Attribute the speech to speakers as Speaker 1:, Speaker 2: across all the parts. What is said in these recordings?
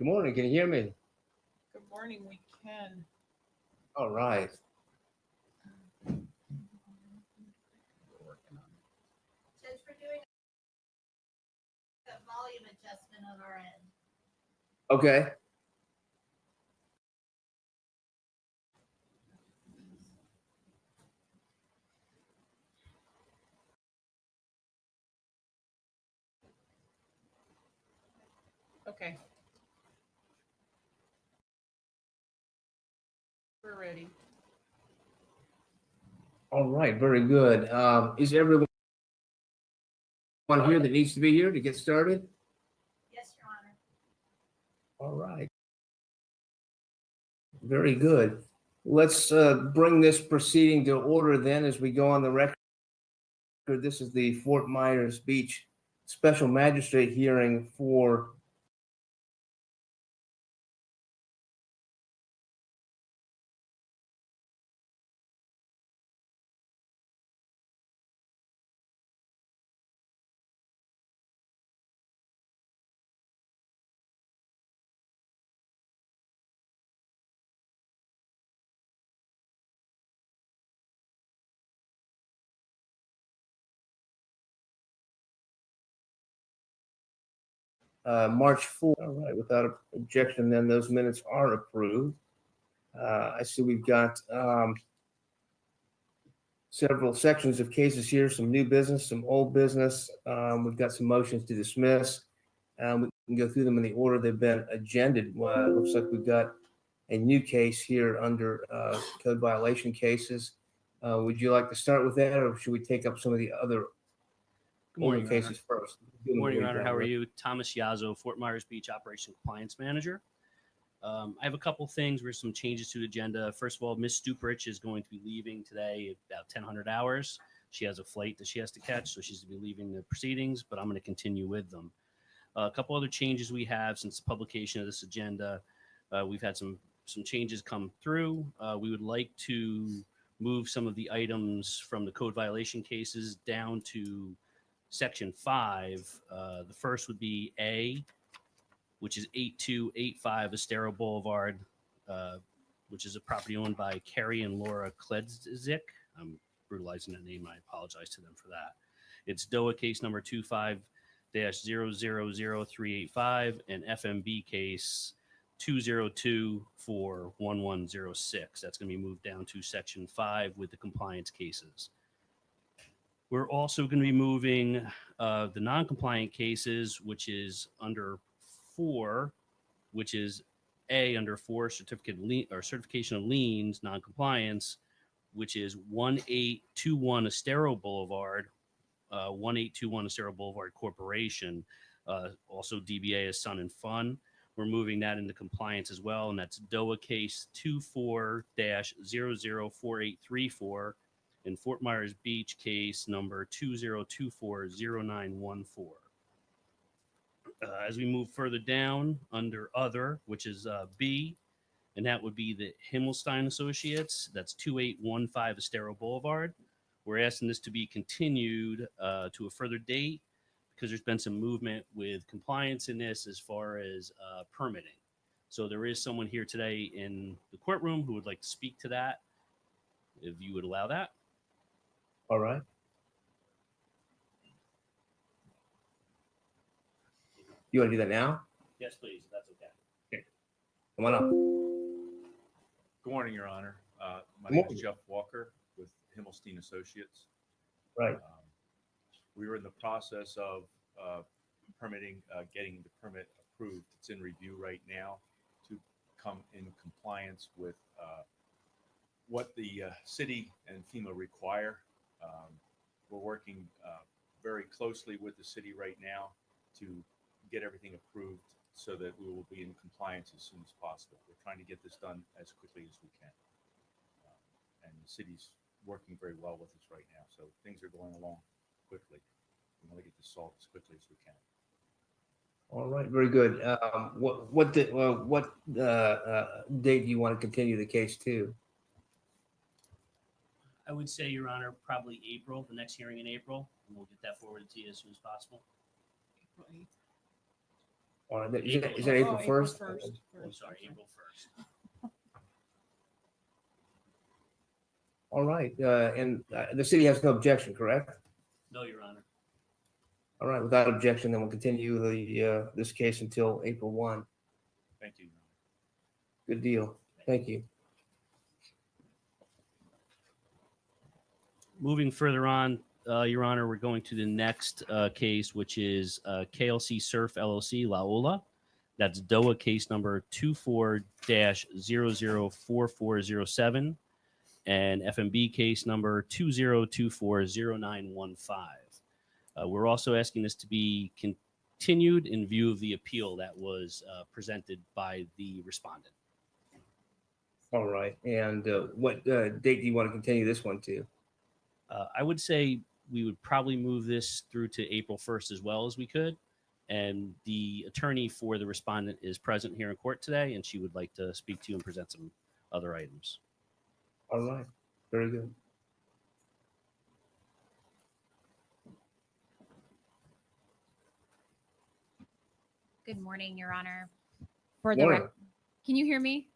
Speaker 1: Good morning. Can you hear me?
Speaker 2: Good morning, we can.
Speaker 1: All right.
Speaker 2: We're working on
Speaker 3: Judge, we're doing a volume adjustment on our end.
Speaker 1: Okay.
Speaker 2: it. Okay. We're ready.
Speaker 1: All right. Very good. Is everyone here that needs to be here to get started?
Speaker 3: Yes, Your Honor.
Speaker 1: All right. Very good. Let's bring this proceeding to order then as we go on the record. This is the Fort Myers Beach Special Magistrate hearing for March 4th. All right. Without objection, then those minutes are approved. I see we've got several sections of cases here, some new business, some old business. We've got some motions to dismiss. We can go through them in the order they've been agended. It looks like we've got a new case here under code violation cases. Would you like to start with that, or should we take up some of the other
Speaker 4: Good morning,
Speaker 1: older
Speaker 4: Your
Speaker 1: cases first?
Speaker 4: Good morning, Your Honor. How are you? Thomas Yazzo, Fort Myers Beach Operation Compliance Manager. I have a couple things where some changes to the agenda. First of all, Ms. Stuprich is going to be leaving today at about 1000 hours. She has a flight that she has to catch, so she's to be leaving the proceedings, but I'm going to continue with them. A couple other changes we have since the publication of this agenda. We've had some changes come through. We would like to move some of the items from the code violation cases down to Section 5. The first would be A, which is 8285 Estero Boulevard, which is a property owned by Carrie and Laura Kledzik. I'm brutalizing that name. I apologize to them for that. It's DOAH case number 25-000385 and FMB case 202-41106. That's going to be moved down to Section 5 with the compliance cases. We're also going to be moving the non-compliant cases, which is under 4, which is A under 4, certification of liens, non-compliance, which is 1821 Estero Boulevard, 1821 Estero Boulevard Corporation, also DBA as Sun and Fun. We're moving that into compliance as well, and that's DOAH case 24-004834 and Fort Myers Beach case number 20240914. As we move further down under other, which is B, and that would be the Himmelstein Associates. That's 2815 Estero Boulevard. We're asking this to be continued to a further date because there's been some movement with compliance in this as far as permitting. So there is someone here today in the courtroom who would like to speak to that, if you would allow that.
Speaker 1: All right. You want to do that now?
Speaker 4: Yes, please. If that's okay.
Speaker 1: Come on up.
Speaker 5: Good morning, Your Honor. My
Speaker 1: Good
Speaker 5: name
Speaker 1: morning.
Speaker 5: is Jeff Walker with Himmelstein Associates.
Speaker 1: Right.
Speaker 5: We were in the process of permitting, getting the permit approved. It's in review right now to come in compliance with what the city and FEMA require. We're working very closely with the city right now to get everything approved so that we will be in compliance as soon as possible. We're trying to get this done as quickly as we can. And the city's working very well with us right now, so things are going along quickly. We want to get this solved as quickly as we can.
Speaker 1: All right, very good. What date do you want to continue the case to?
Speaker 4: I would say, Your Honor, probably April, the next hearing in April, and we'll get that forwarded to you as soon as possible.
Speaker 2: April 8th.
Speaker 1: All right, is it
Speaker 2: Oh,
Speaker 1: April 1st?
Speaker 4: I'm sorry, April 1st.
Speaker 1: All right, and the city has no objection, correct?
Speaker 4: No, Your Honor.
Speaker 1: All right, without objection, then we'll continue this case until April 1.
Speaker 5: Thank you.
Speaker 1: Good deal. Thank you.
Speaker 4: Moving further on, Your Honor, we're going to the next case, which is KLC Surf LLC, La Ola. That's DOA case number 24-004407 and FMB case number 20240915. We're also asking this to be continued in view of the appeal that was presented by the respondent.
Speaker 1: All right, and what date do you want to continue this one to?
Speaker 4: I would say we would probably move this through to April 1st as well as we could. And the attorney for the respondent is present here in court today, and she would like to speak to you and present some other items.
Speaker 1: All right, very good.
Speaker 6: Good morning, Your Honor. For the
Speaker 1: Morning.
Speaker 6: can you hear me?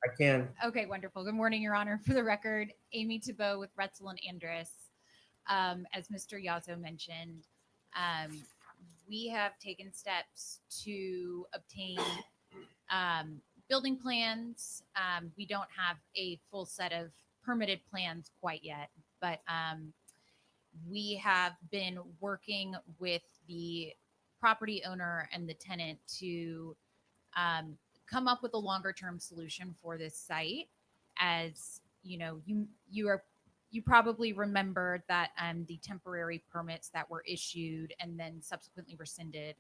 Speaker 1: I can.
Speaker 6: Okay, wonderful. Good morning, Your Honor. For the record, Amy Tebow with Retzel and Andrus. As Mr. Yazzo mentioned, we have taken steps to obtain building plans. We don't have a full set of permitted plans quite yet, but we have been working with the property owner and the tenant to come up with a longer term solution for this site. As you know, you probably remember that the temporary permits that were issued and then subsequently rescinded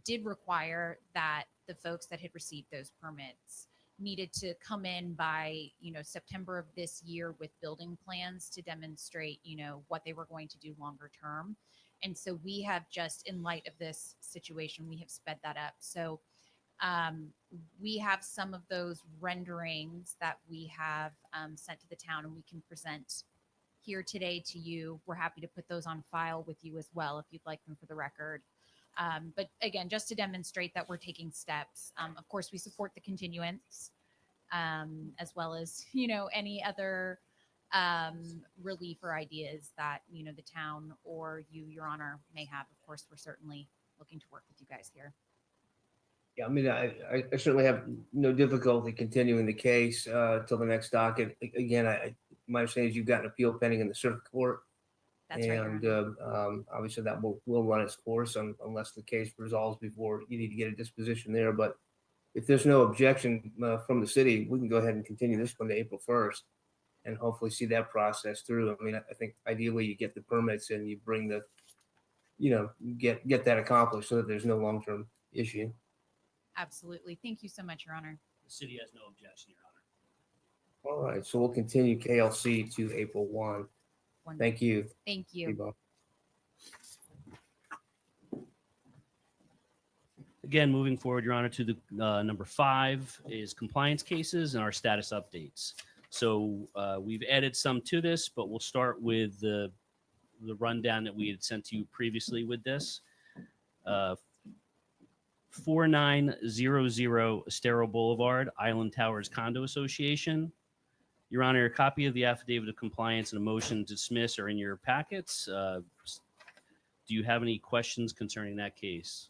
Speaker 6: did require that the folks that had received those permits needed to come in by September of this year with building plans to demonstrate what they were going to do longer term. And so we have just, in light of this situation, we have sped that up. So we have some of those renderings that we have sent to the town, and we can present here today to you. We're happy to put those on file with you as well if you'd like them for the record. But again, just to demonstrate that we're taking steps. Of course, we support the continuance as well as any other relief or ideas that the town or you, Your Honor, may have. Of course, we're certainly looking to work with you guys here.
Speaker 1: Yeah, I mean, I certainly have no difficulty continuing the case till the next docket. Again, my understanding is you've got an appeal pending in the circuit court.
Speaker 6: That's right, Your Honor.
Speaker 1: And obviously that will run its course unless the case resolves before you need to get a disposition there. But if there's no objection from the city, we can go ahead and continue this one to April 1st and hopefully see that process through. I mean, I think ideally you get the permits and you bring the, get that accomplished so that there's no long-term issue.
Speaker 6: Absolutely. Thank you so much, Your Honor.
Speaker 4: The city has no objection, Your Honor.
Speaker 1: All right, so we'll continue KLC to April 1. Thank you.
Speaker 6: Thank you.
Speaker 1: Bob.
Speaker 4: Again, moving forward, Your Honor, to the number 5 is compliance cases and our status updates. So we've added some to this, but we'll start with the rundown that we had sent to you previously with this. 4900 Estero Boulevard, Island Towers Condo Association. Your Honor, a copy of the affidavit of compliance and a motion to dismiss are in your packets. Do you have any questions concerning that case?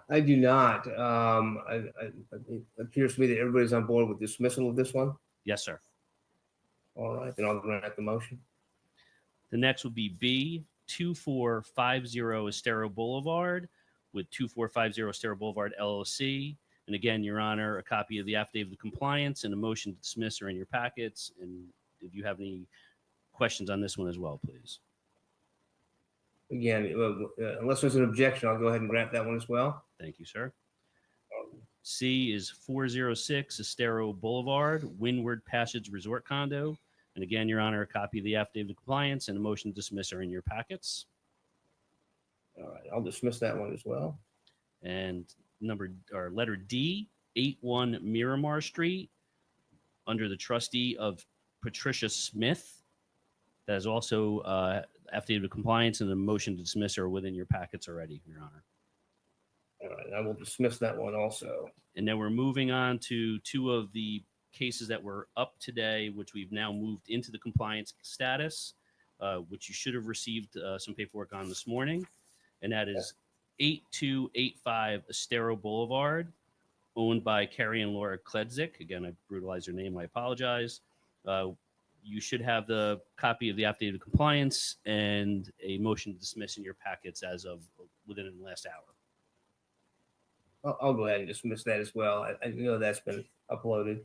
Speaker 1: I do not. It appears to me that everybody's on board with dismissal of this one.
Speaker 4: Yes, sir.
Speaker 1: All right, then I'll grant the motion.
Speaker 4: The next would be B, 2450 Estero Boulevard with 2450 Estero Boulevard LLC. And again, Your Honor, a copy of the affidavit of compliance and a motion to dismiss are in your packets. And if you have any questions on this one as well, please.
Speaker 1: Again, unless there's an objection, I'll go ahead and grant that one as well.
Speaker 4: Thank you, sir. C is 406 Estero Boulevard, Windward Passage Resort Condo. And again, Your Honor, a copy of the affidavit of compliance and a motion to dismiss are in your packets.
Speaker 1: All right, I'll dismiss that one as well.
Speaker 4: And letter D, 81 Miramar Street, under the trustee of Patricia Smith. That is also affidavit of compliance and a motion to dismiss are within your packets already, Your Honor.
Speaker 1: All right, I will dismiss that one also.
Speaker 4: And then we're moving on to two of the cases that were up today, which we've now moved into the compliance status, which you should have received some paperwork on this morning. And that is 8285 Estero Boulevard, owned by Carrie and Laura Kledzik. Again, I brutalized their name. I apologize. You should have the copy of the affidavit of compliance and a motion to dismiss in your packets as of within the last hour.
Speaker 1: I'll go ahead and dismiss that as well. I know that's been uploaded.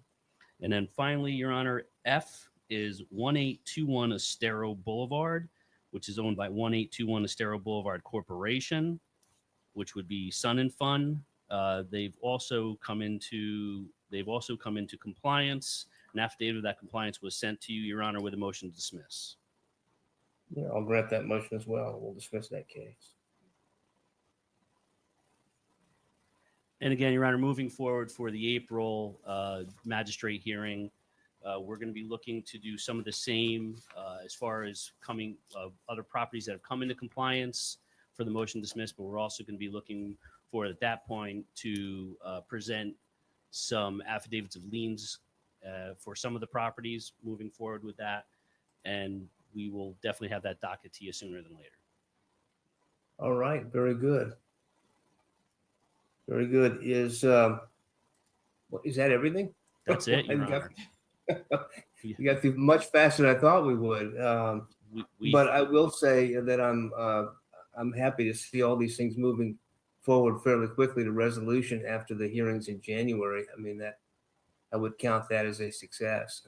Speaker 4: And then finally, Your Honor, F is 1821 Estero Boulevard, which is owned by 1821 Estero Boulevard Corporation, which would be Sun and Fun. They've also come into compliance. An affidavit of that compliance was sent to you, Your Honor, with a motion to dismiss.
Speaker 1: Yeah, I'll grant that motion as well. We'll dismiss that case.
Speaker 4: And again, Your Honor, moving forward for the April magistrate hearing, we're going to be looking to do some of the same as far as coming other properties that have come into compliance for the motion to dismiss, but we're also going to be looking for at that point to present some affidavits of liens for some of the properties moving forward with that. And we will definitely have that docket to you sooner than later.
Speaker 1: All right, very good. Very good. Is that everything?
Speaker 4: That's it, Your
Speaker 1: You got-
Speaker 4: Honor.
Speaker 1: You got through much faster than I thought we would. But I will say that I'm happy to see all these things moving forward fairly quickly to resolution after the hearings in January. I mean, that I would count that as a success.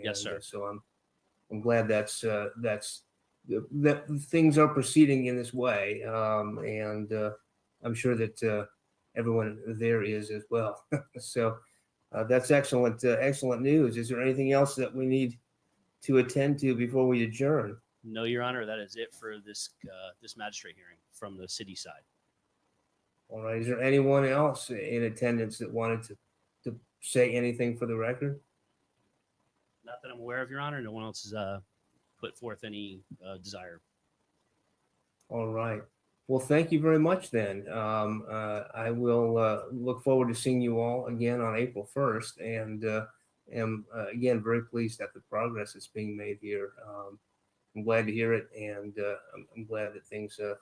Speaker 4: Yes, sir.
Speaker 1: So I'm glad that things are proceeding in this way, and I'm sure that everyone there is as well. So that's excellent, excellent news. Is there anything else that we need to attend to before we adjourn?
Speaker 4: No, Your Honor, that is it for this magistrate hearing from the city side.
Speaker 1: All right. Is there anyone else in attendance that wanted to say anything for the record?
Speaker 4: Not that I'm aware of, Your Honor. No one else has put forth any desire.
Speaker 1: All right. Well, thank you very much then. I will look forward to seeing you all again on April 1st, and am again very pleased at the progress that's being made here. I'm glad to hear it, and I'm glad that things are